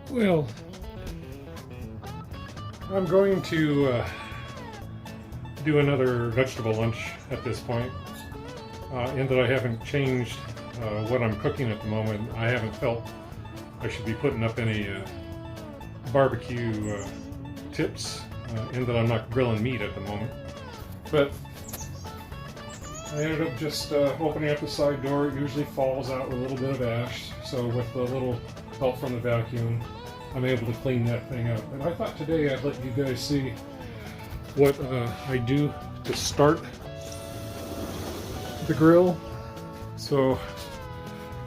Well, I'm going to do another vegetable lunch at this point, in that I haven't changed what I'm cooking at the moment. I haven't felt I should be putting up any barbecue tips, in that I'm not grilling meat at the moment. But I ended up just opening up the side door. It usually falls out with a little bit of ash, so with a little help from the vacuum, I'm able to clean that thing up. And I thought today I'd let you guys see what I do to start the grill. So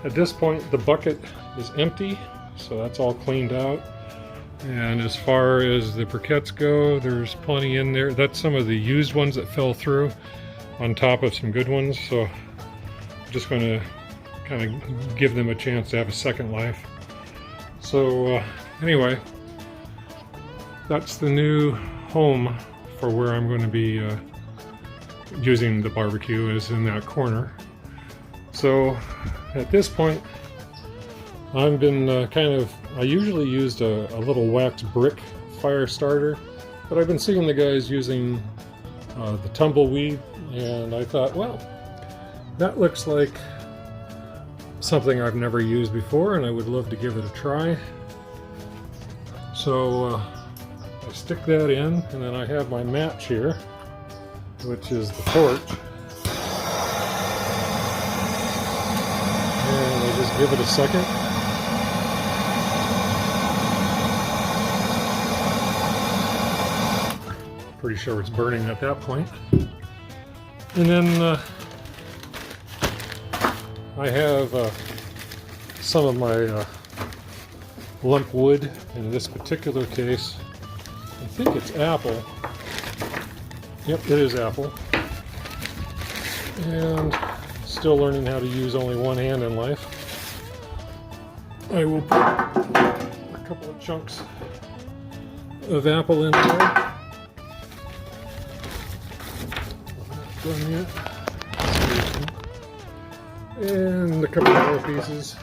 at this point the bucket is empty, so that's all cleaned out. And as far as the briquettes go, there's plenty in there. That's some of the used ones that fell through on top of some good ones, so I'm just going to kind of give them a chance to have a second life. So anyway, that's the new home for where I'm going to be using the barbecue, is in that corner. So at this point, I've been I usually used a little wax brick fire starter, but I've been seeing the guys using the tumbleweed, and I thought, well, that looks like something I've never used before, and I would love to give it a try. So I stick that in, and then I have my match here, which is the torch, and I just give it a second. Pretty sure it's burning at that point. And then I have some of my lump wood. In this particular case, I think it's apple. Yep, it is apple. And still learning how to use only one hand in life. I will put a couple of chunks of apple in there. Done yet. And a couple more pieces.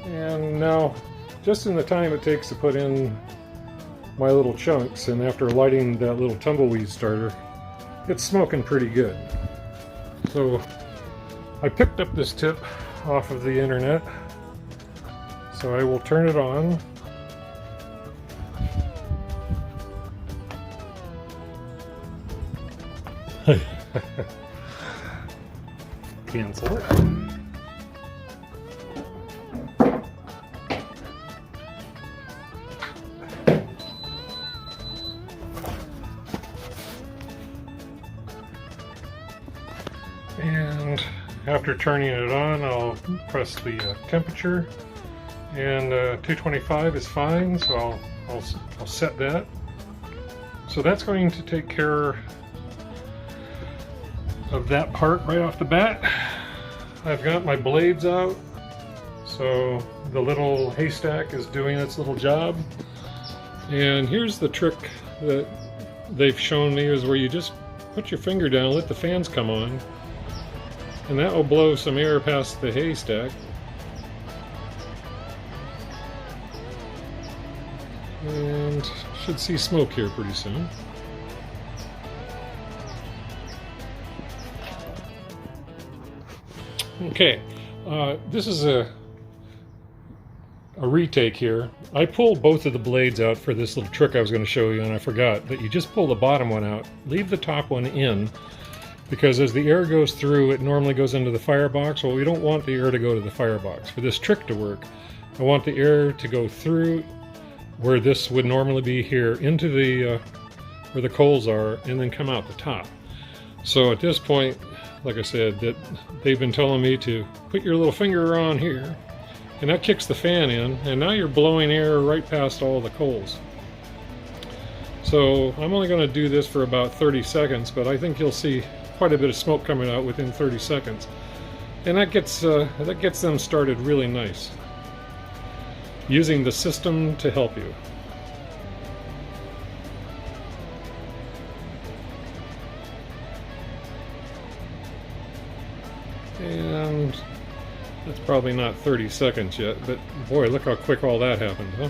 And now, just in the time it takes to put in my little chunks, and after lighting that little tumbleweed starter, it's smoking pretty good. So I picked up this tip off of the internet, so I will turn it on. Cancel it. And after turning it on, I'll press the temperature, and 225 is fine, so I'll set that. So that's going to take care of that part right off the bat. I've got my blades out, so the little haystack is doing its little job. And here's the trick that they've shown me, is where you just put your finger down, let the fans come on, and that will blow some air past the haystack. And should see smoke here pretty soon. Okay, this is a retake here. I pulled both of the blades out for this little trick I was going to show you, and I forgot that you just pull the bottom one out, leave the top one in, because as the air goes through, it normally goes into the firebox. Well, we don't want the air to go to the firebox. For this trick to work, I want the air to go through where this would normally be here, into the where the coals are, and then come out the top. So at this point, like I said, that they've been telling me to put your little finger on here, and that kicks the fan in, and now you're blowing air right past all the coals. So I'm only going to do this for about 30 seconds, but I think you'll see quite a bit of smoke coming out within 30 seconds. And that gets them started really nice. Using the system to help you. And that's probably not 30 seconds yet, but boy, look how quick all that happened, huh?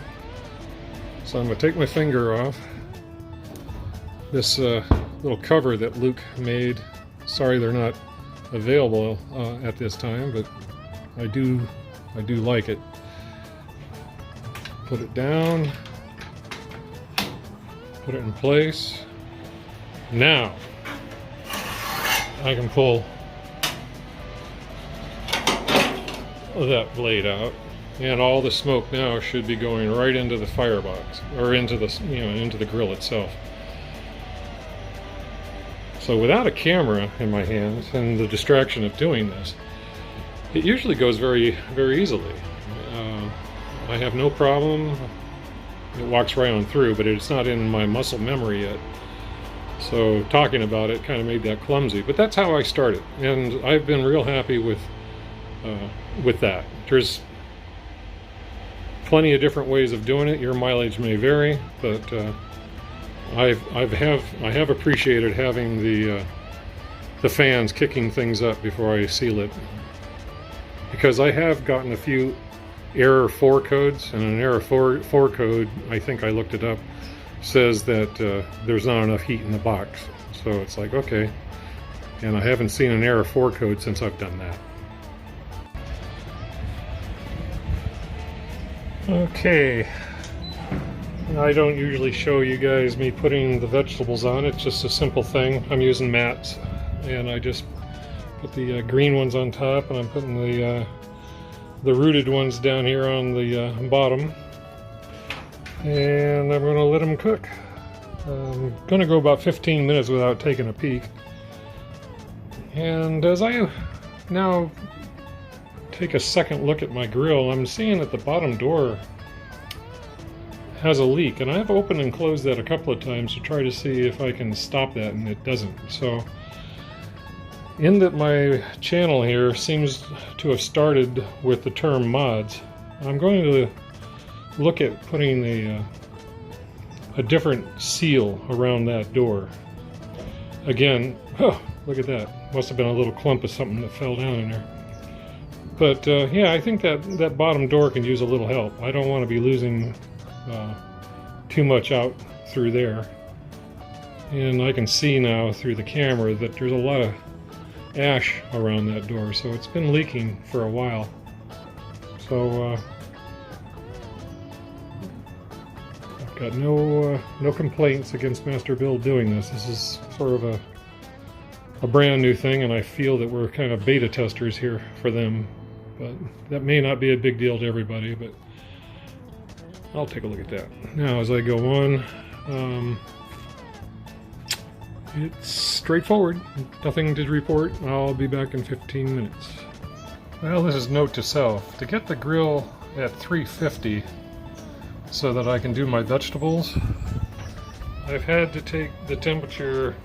So I'm going to take my finger off this little cover that Luke made. Sorry they're not available at this time, but I do like it. Put it down, put it in place. Now I can pull that blade out, and all the smoke now should be going right into the firebox, or into the, into the grill itself. So without a camera in my hands and the distraction of doing this, it usually goes very, very easily. I have no problem. It walks right on through, but it's not in my muscle memory yet. So talking about it kind of made that clumsy, but that's how I started, and I've been real happy with that. There's plenty of different ways of doing it. Your mileage may vary, but I have appreciated having the fans kicking things up before I seal it, because I have gotten a few error 4 codes, and an error 4 code, I think I looked it up, says that there's not enough heat in the box. So it's like, okay, and I haven't seen an error 4 code since I've done that. Okay, I don't usually show you guys me putting the vegetables on. It's just a simple thing. I'm using mats, and I just put the green ones on top, and I'm putting the rooted ones down here on the bottom, and I'm going to let them cook. I'm going to go about 15 minutes without taking a peek, and as I now take a second look at my grill, I'm seeing that the bottom door has a leak, and I've opened and closed that a couple of times to try to see if I can stop that, and it doesn't. So in that my channel here seems to have started with the term mods, I'm going to look at putting a different seal around that door. Again, oh, look at that. Must have been a little clump of something that fell down in there. But yeah, I think that bottom door can use a little help. I don't want to be losing too much out through there. And I can see now through the camera that there's a lot of ash around that door, so it's been leaking for a while. So I've got no complaints against Masterbuilt doing this. This is sort of a brand new thing, and I feel that we're kind of beta testers here for them. But that may not be a big deal to everybody, but I'll take a look at that. Now, as I go on, it's straightforward. Nothing to report. I'll be back in 15 minutes. Well, this is note to self. To get the grill at 350 so that I can do my vegetables, I've had to take the temperature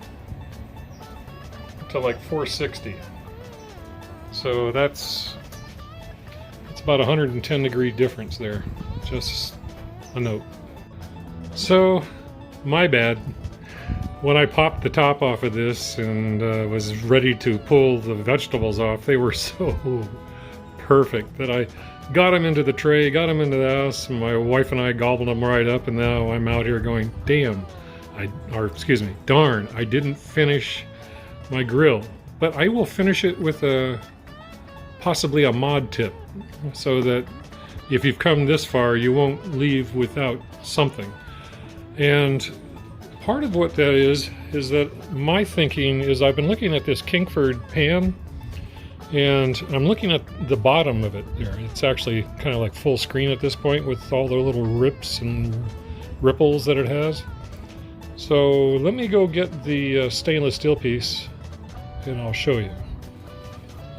to like 460. So it's about 110 degree difference there. Just a note. So, my bad. When I popped the top off of this and was ready to pull the vegetables off, they were so perfect that I got them into the tray, got them into the house, and my wife and I gobbled them right up, and now I'm out here going, damn, darn, I didn't finish my grill. But I will finish it with possibly a mod tip, so that if you've come this far, you won't leave without something. And part of what that is that my thinking is I've been looking at this Kinkford pan, and I'm looking at the bottom of it there. It's actually kind of like full screen at this point with all the little rips and ripples that it has. So let me go get the stainless steel piece and I'll show you.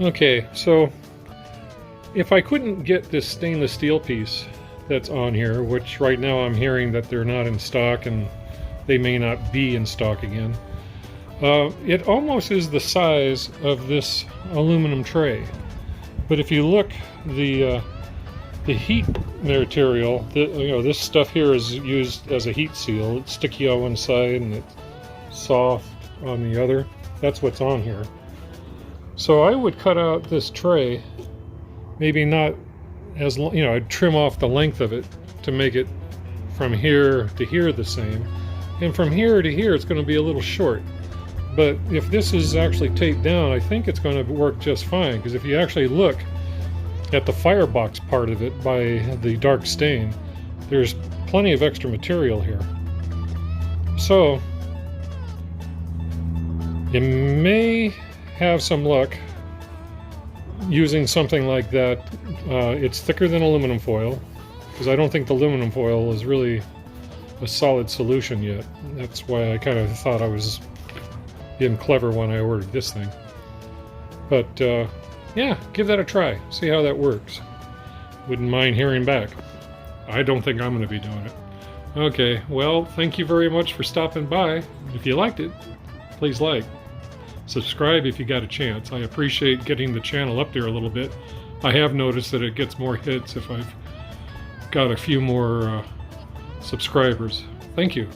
Okay, so if I couldn't get this stainless steel piece that's on here, which right now I'm hearing that they're not in stock and they may not be in stock again, it almost is the size of this aluminum tray. But if you look, the heat material, this stuff here is used as a heat seal. It's sticky on one side and it's soft on the other. That's what's on here. So I would cut out this tray, maybe not as long, I'd trim off the length of it to make it from here to here the same, and from here to here it's going to be a little short. But if this is actually taped down, I think it's going to work just fine, because if you actually look at the firebox part of it by the dark stain, there's plenty of extra material here. So you may have some luck using something like that. It's thicker than aluminum foil, because I don't think the aluminum foil is really a solid solution yet. That's why I kind of thought I was being clever when I ordered this thing. But yeah, give that a try. See how that works. Wouldn't mind hearing back. I don't think I'm going to be doing it. Okay, well, thank you very much for stopping by. If you liked it, please like. Subscribe if you got a chance. I appreciate getting the channel up there a little bit. I have noticed that it gets more hits if I've got a few more subscribers. Thank you.